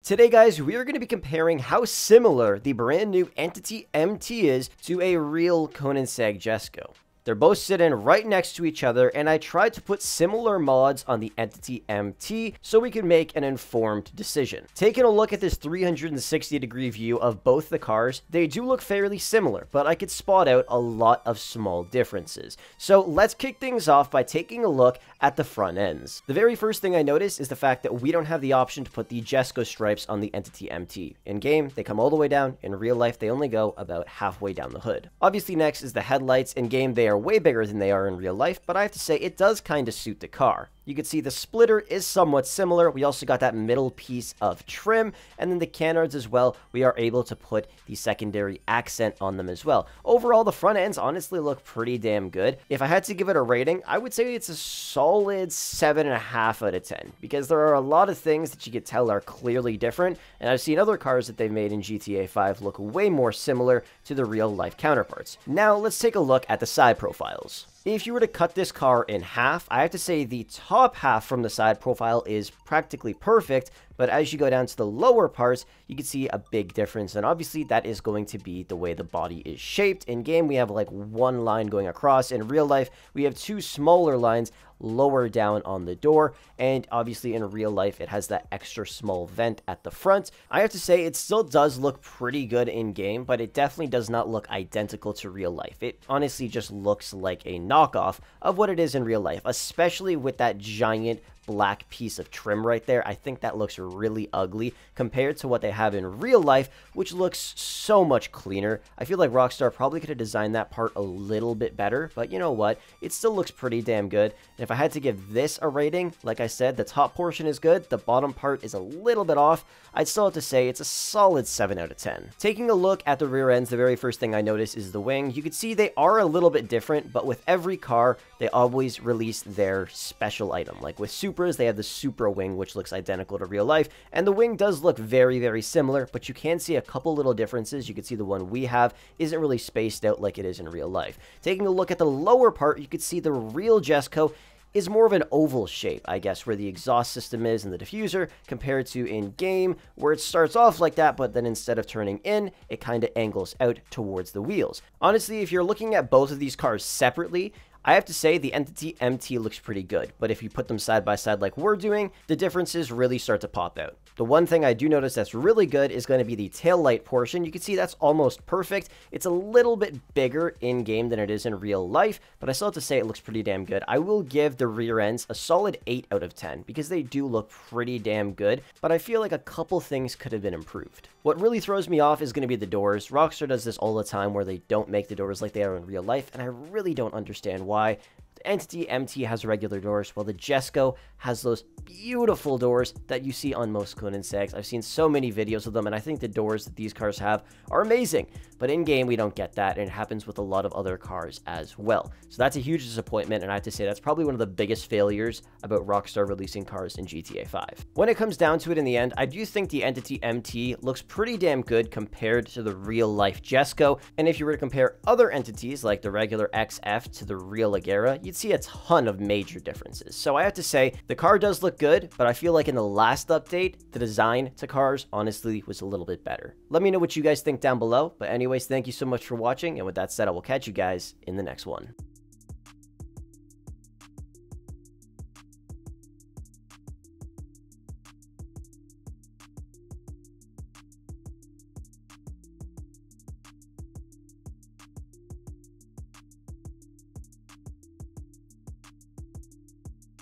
Today, guys, we are going to be comparing how similar the brand new Entity MT is to a real Koenigsegg Jesko. They're both sitting right next to each other, and I tried to put similar mods on the Entity MT so we could make an informed decision. Taking a look at this 360-degree view of both the cars, they do look fairly similar, but I could spot out a lot of small differences. So let's kick things off by taking a look at the front ends. The very first thing I noticed is the fact that we don't have the option to put the Jesko stripes on the Entity MT. In game, they come all the way down. In real life, they only go about halfway down the hood. Obviously, next is the headlights. In game, they are way bigger than they are in real life, but I have to say it does kind of suit the car. You can see the splitter is somewhat similar. We also got that middle piece of trim, and then the canards as well. We are able to put the secondary accent on them as well. Overall, the front ends honestly look pretty damn good. If I had to give it a rating, I would say it's a solid 7.5 out of 10, because there are a lot of things that you could tell are clearly different, and I've seen other cars that they've made in GTA 5 look way more similar to the real life counterparts. Now, let's take a look at the side profiles. If you were to cut this car in half, I have to say the top half from the side profile is practically perfect, but as you go down to the lower parts, you can see a big difference, and obviously that is going to be the way the body is shaped. In game, we have like one line going across. In real life, we have two smaller lines lower down on the door, and obviously in real life it has that extra small vent at the front. I have to say it still does look pretty good in game, but it definitely does not look identical to real life. It honestly just looks like a knockoff of what it is in real life, especially with that giant black piece of trim right there. I think that looks really ugly compared to what they have in real life, which looks so much cleaner. I feel like Rockstar probably could have designed that part a little bit better, but you know what? It still looks pretty damn good. And if I had to give this a rating, like I said, the top portion is good, the bottom part is a little bit off. I'd still have to say it's a solid 7 out of 10. Taking a look at the rear ends, the very first thing I notice is the wing. You can see they are a little bit different, but with every car, they always release their special item. Like with Supras, they have the Supra wing, which looks identical to real life, and the wing does look very, very similar, but you can see a couple little differences. You can see the one we have isn't really spaced out like it is in real life. Taking a look at the lower part, you can see the real Jesko is more of an oval shape, I guess, where the exhaust system is and the diffuser, compared to in game, where it starts off like that, but then instead of turning in, it kind of angles out towards the wheels. Honestly, if you're looking at both of these cars separately, I have to say the Entity MT looks pretty good, but if you put them side by side like we're doing, the differences really start to pop out. The one thing I do notice that's really good is going to be the tail light portion. You can see that's almost perfect. It's a little bit bigger in game than it is in real life, but I still have to say it looks pretty damn good. I will give the rear ends a solid 8 out of 10 because they do look pretty damn good, but I feel like a couple things could have been improved. What really throws me off is going to be the doors. Rockstar does this all the time where they don't make the doors like they are in real life, and I really don't understand why. The Entity MT has regular doors, while the Jesko has those beautiful doors that you see on most Koenigsegg's. I've seen so many videos of them, and I think the doors that these cars have are amazing. But in game, we don't get that, and it happens with a lot of other cars as well. So that's a huge disappointment, and I have to say that's probably one of the biggest failures about Rockstar releasing cars in GTA 5. When it comes down to it in the end, I do think the Entity MT looks pretty damn good compared to the real-life Jesko, and if you were to compare other entities like the regular XF to the real Agera, you'd see a ton of major differences. So I have to say, the car does look good, but I feel like in the last update, the design to cars honestly was a little bit better. Let me know what you guys think down below, but anyways, thank you so much for watching, and with that said, I will catch you guys in the next one.